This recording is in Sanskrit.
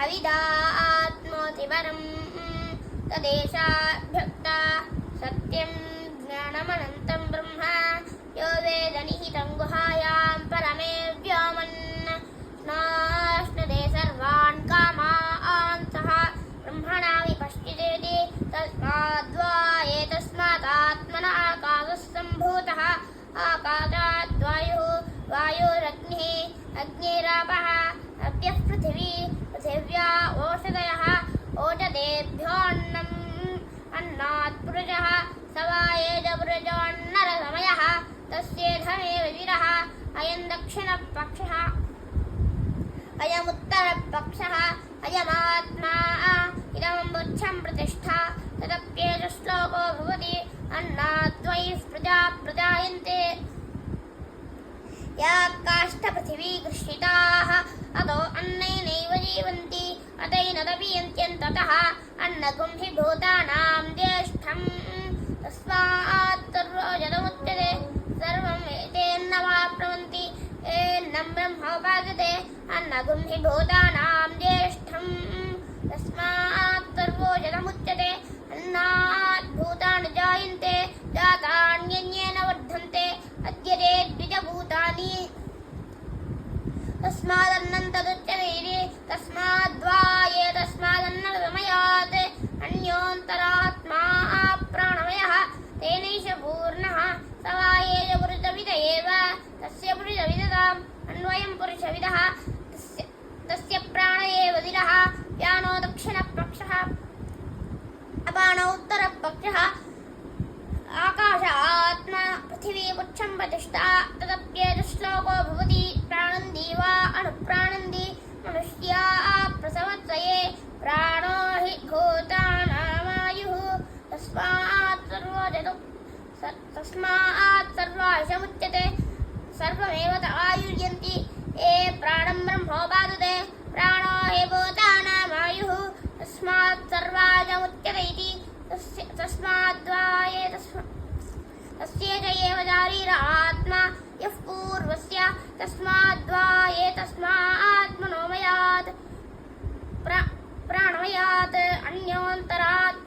हविदात्मोति परं तदेशाभ्यक्ता सत्यं ज्ञानमनन्तं ब्रह्म यो वेद निहितं गुहायां परमे व्योमन्नाश्नुते सर्वान् कामान् सः ब्रह्मणा विपश्चितेति तस्माद्वा एतस्मादात्मनः आकाशः सम्भूतः आकाशात् वायुः वायुरग्निः अग्निरापः अप्यः पृथिवी पृथिव्या ओषधयः ओषधेभ्योऽन्नम् अन्नात् पुरुषः स वा एजपुरुषोऽन्नरसमयः तस्येधमेव विरः अयं दक्षिणपक्षः अयमुत्तरपक्षः अयमात्मा इदमम्बुच्छं प्रतिष्ठा तदप्येष श्लोको भवति अन्नाद्वैः प्रजा प्रजायन्ते या काष्ठपृथिवी कृषिताः अतो अन्नेनैव जीवन्ति अतैनदपीयन्त्यन्ततः अन्नगुं हि भूतानां ज्येष्ठम् तस्मात् सर्वजलमुच्यते सर्वं एतेन्नवाप्नुवन्ति एन्नं ब्रह्मोपासते अन्नगुं हि भूतानां ज्येष्ठम् तस्मात् सर्वजलमुच्यते अन्नात् भूतानि जायन्ते जातान्यन्येन वर्धन्ते अद्यते द्विजभूतानि तस्मादन्नं तदुच्यते तस्माद्वा एतस्मादन्नसमयात् अन्योऽन्तरात्मा प्राणमयः तेनैष पूर्णः स वा एजपुरुषविद एव तस्य पुरुषविदताम् अन्वयं पुरुषविदः तस्य प्राण एव दिरः व्यानो दक्षिणपक्षः अपानो उत्तरपक्षः आकाश आत्मा पृथिवी पुच्छं प्रतिष्ठा तदप्येष श्लोको भवति प्राणन्ति वा अनुप्राणन्ति मनुष्या प्रसवत्सये प्राणो हि भूतानामायुः तस्मात् सर्वायुषमुच्यते सर्वमेव आयुर्यन्ति ये प्राणं ब्रह्मोपासते प्राणो हि भूतानामायुः तस्मात् सर्वायुषमुच्यते इति तस्माद्वा तस्येष एव शारीर आत्मा यः पूर्वस्य तस्माद्वा एतस्मात् मनोमयात् प्राणमयात् अन्योऽन्तरात्